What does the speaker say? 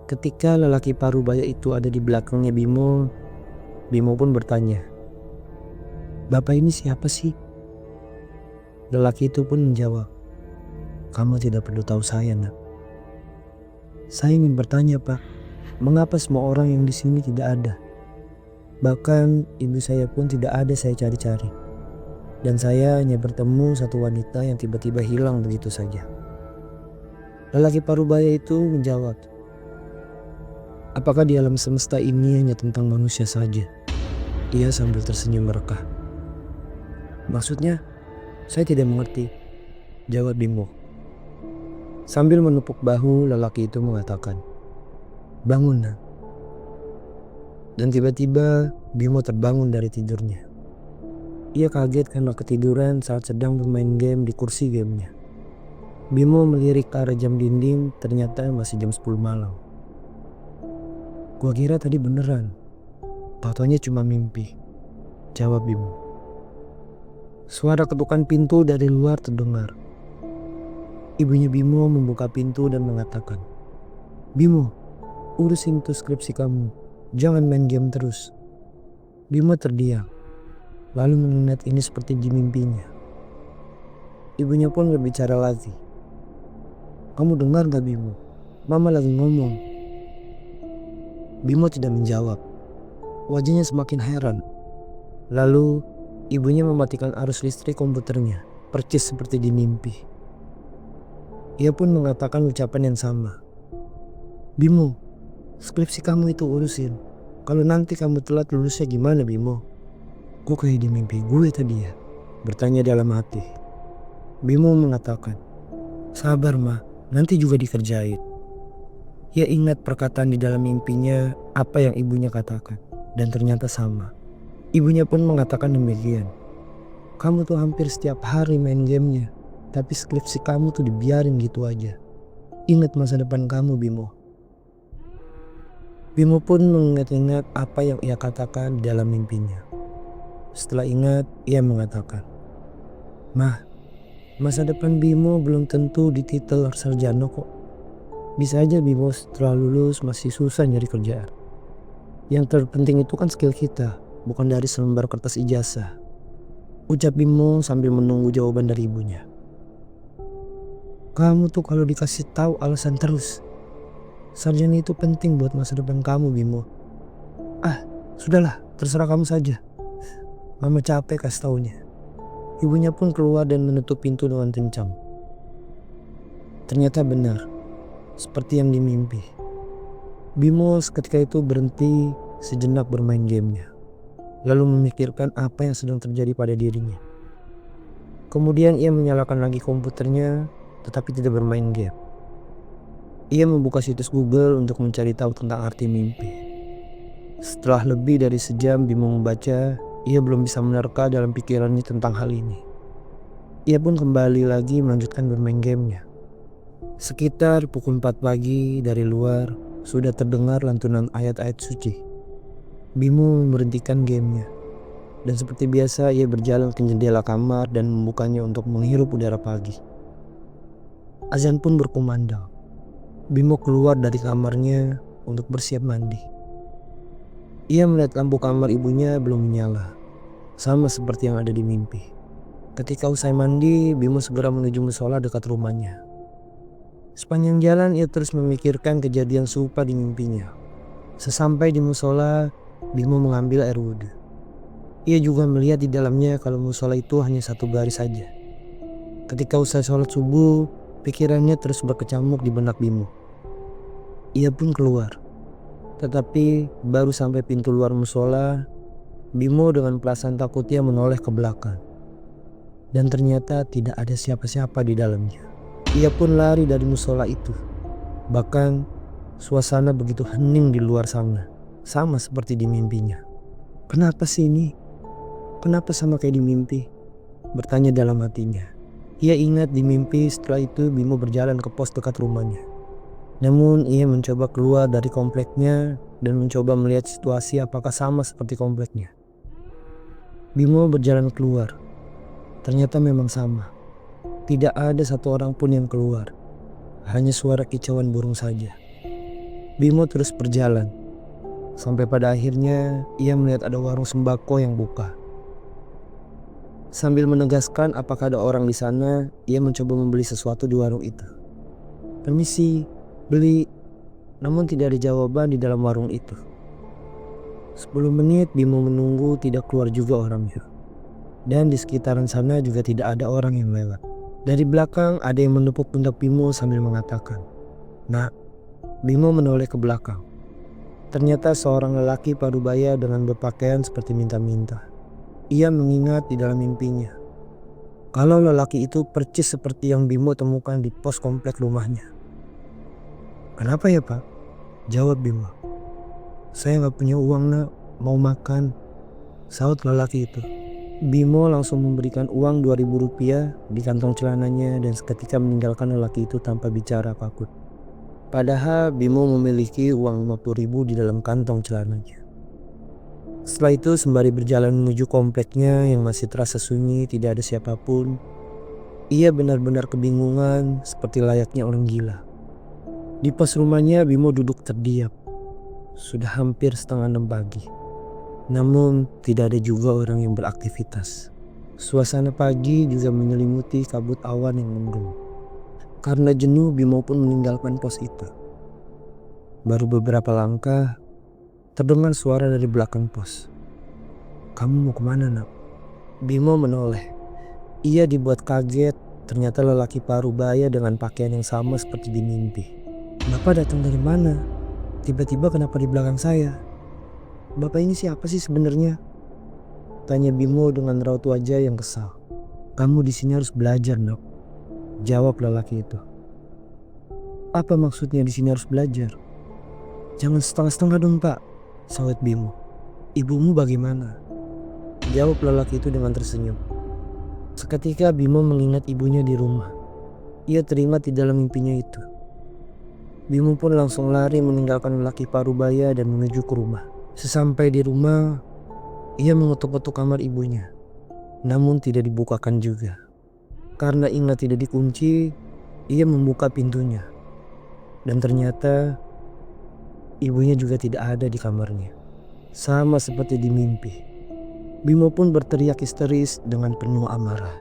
Ketika lelaki parubaya itu ada di belakangnya Bimo, Bimo pun bertanya, "Bapak ini siapa sih?" Lelaki itu pun menjawab, "Kamu tidak perlu tahu saya, nak. Saya ingin bertanya, Pak, mengapa semua orang yang di sini tidak ada? Bahkan ibu saya pun tidak ada saya cari-cari. Dan saya hanya bertemu satu wanita yang tiba-tiba hilang begitu saja." Lelaki parubaya itu menjawab, "Apakah di alam semesta ini hanya tentang manusia saja?" Ia sambil tersenyum merekah. "Maksudnya, saya tidak mengerti," jawab Bimo. Sambil menepuk bahu, lelaki itu mengatakan, "Bangun, nak." Dan tiba-tiba Bimo terbangun dari tidurnya. Ia kaget karena ketiduran saat sedang bermain game di kursi gamenya. Bimo melirik ke arah jam dinding, ternyata masih jam 10 malam. "Gua kira tadi beneran, tau-taunya cuma mimpi," jawab Bimo. Suara ketukan pintu dari luar terdengar. Ibunya Bimo membuka pintu dan mengatakan, "Bimo, urusin tuh skripsi kamu, jangan main game terus." Bimo terdiam, lalu mengingat ini seperti di mimpinya. Ibunya pun berbicara lagi, "Kamu dengar gak, Bimo? Mama lagi ngomong." Bimo tidak menjawab, wajahnya semakin heran. Lalu ibunya mematikan arus listrik komputernya, percis seperti di mimpi. Ia pun mengatakan ucapan yang sama, "Bimo, skripsi kamu itu urusin. Kalau nanti kamu telat lulusnya gimana, Bimo?" "Kok kayak di mimpi gue tadi ya?" bertanya dalam hati. Bimo mengatakan, "Sabar, Ma, nanti juga dikerjain." Ia ingat perkataan di dalam mimpinya apa yang ibunya katakan, dan ternyata sama. Ibunya pun mengatakan demikian. "Kamu tuh hampir setiap hari main gamenya, tapi skripsi kamu tuh dibiarin gitu aja. Ingat masa depan kamu, Bimo." Bimo pun mengingat-ingat apa yang ia katakan di dalam mimpinya. Setelah ingat, ia mengatakan, "Mah, masa depan Bimo belum tentu di titel sarjana kok. Bisa aja Bimo setelah lulus masih susah nyari kerjaan. Yang terpenting itu kan skill kita, bukan dari selembar kertas ijazah," ucap Bimo sambil menunggu jawaban dari ibunya. "Kamu tuh kalau dikasih tahu alasan terus. Sarjana itu penting buat masa depan kamu, Bimo." "Ah, sudahlah, terserah kamu saja. Mama capek kasih taunya." Ibunya pun keluar dan menutup pintu dengan kencang. Ternyata benar, seperti yang dimimpi. Bimo seketika itu berhenti sejenak bermain gamenya, lalu memikirkan apa yang sedang terjadi pada dirinya. Kemudian ia menyalakan lagi komputernya, tetapi tidak bermain game. Ia membuka situs Google untuk mencari tahu tentang arti mimpi. Setelah lebih dari sejam Bimo membaca, ia belum bisa menerka dalam pikirannya tentang hal ini. Ia pun kembali lagi melanjutkan bermain gamenya. Sekitar pukul 4 pagi dari luar sudah terdengar lantunan ayat-ayat suci. Bimo memberhentikan gamenya, dan seperti biasa ia berjalan ke jendela kamar dan membukanya untuk menghirup udara pagi. Azan pun berkumandang. Bimo keluar dari kamarnya untuk bersiap mandi. Ia melihat lampu kamar ibunya belum menyala, sama seperti yang ada di mimpi. Ketika usai mandi, Bimo segera menuju musola dekat rumahnya. Sepanjang jalan ia terus memikirkan kejadian serupa di mimpinya. Sesampai di musola, Bimo mengambil air wudhu. Ia juga melihat di dalamnya kalau musola itu hanya satu garis saja. Ketika usai sholat subuh, pikirannya terus berkecamuk di benak Bimo. Ia pun keluar. Tetapi baru sampai pintu luar musola, Bimo dengan perasaan takutnya menoleh ke belakang. Dan ternyata tidak ada siapa-siapa di dalamnya. Ia pun lari dari musola itu. Bahkan suasana begitu hening di luar sana, sama seperti di mimpinya. "Kenapa sih ini? Kenapa sama kayak di mimpi?" bertanya dalam hatinya. Ia ingat di mimpi setelah itu Bimo berjalan ke pos dekat rumahnya. Namun ia mencoba keluar dari kompleknya dan mencoba melihat situasi apakah sama seperti kompleknya. Bimo berjalan keluar. Ternyata memang sama. Tidak ada satu orang pun yang keluar. Hanya suara kicauan burung saja. Bimo terus berjalan. Sampai pada akhirnya ia melihat ada warung sembako yang buka. Sambil menegaskan apakah ada orang di sana, ia mencoba membeli sesuatu di warung itu. "Permisi, beli." Namun tidak ada jawaban di dalam warung itu. 10 menit Bimo menunggu, tidak keluar juga orangnya. Dan di sekitaran sana juga tidak ada orang yang lewat. Dari belakang ada yang menepuk pundak Bimo sambil mengatakan, "Nak." Bimo menoleh ke belakang. Ternyata seorang lelaki parubaya dengan berpakaian seperti minta-minta. Ia mengingat di dalam mimpinya kalau lelaki itu percis seperti yang Bimo temukan di pos komplek rumahnya. "Kenapa ya, Pak?" jawab Bimo. "Saya nggak punya uang, Nak. Mau makan," saut lelaki itu. Bimo langsung memberikan uang 2.000 rupiah di kantong celananya dan seketika meninggalkan lelaki itu tanpa bicara apapun. Padahal Bimo memiliki uang 50.000 di dalam kantong celananya. Setelah itu sembari berjalan menuju kompleknya yang masih terasa sunyi, tidak ada siapapun, ia benar-benar kebingungan seperti layaknya orang gila. Di pos rumahnya Bimo duduk terdiam. Sudah hampir setengah 6 pagi. Namun tidak ada juga orang yang beraktivitas. Suasana pagi juga menyelimuti kabut awan yang mendung. Karena jenuh, Bimo pun meninggalkan pos itu. Baru beberapa langkah, terdengar suara dari belakang pos. "Kamu mau kemana, Nak?" Bimo menoleh. Ia dibuat kaget, ternyata lelaki parubaya dengan pakaian yang sama seperti di mimpi. "Bapak datang dari mana? Tiba-tiba kenapa di belakang saya? Bapak ini siapa sih sebenarnya?" tanya Bimo dengan raut wajah yang kesal. "Kamu di sini harus belajar, Nak," jawab lelaki itu. "Apa maksudnya di sini harus belajar?" "Jangan setengah-setengah dong, Pak," sahut Bimo. "Ibumu bagaimana?" jawab lelaki itu dengan tersenyum. Seketika Bimo mengingat ibunya di rumah. Ia teringat di dalam mimpinya itu. Bimo pun langsung lari meninggalkan lelaki parubaya dan menuju ke rumah. Sesampai di rumah, ia mengetuk-ketuk kamar ibunya. Namun tidak dibukakan juga. Karena ingat tidak dikunci, ia membuka pintunya. Dan ternyata ibunya juga tidak ada di kamarnya. Sama seperti di mimpi. Bimo pun berteriak histeris dengan penuh amarah.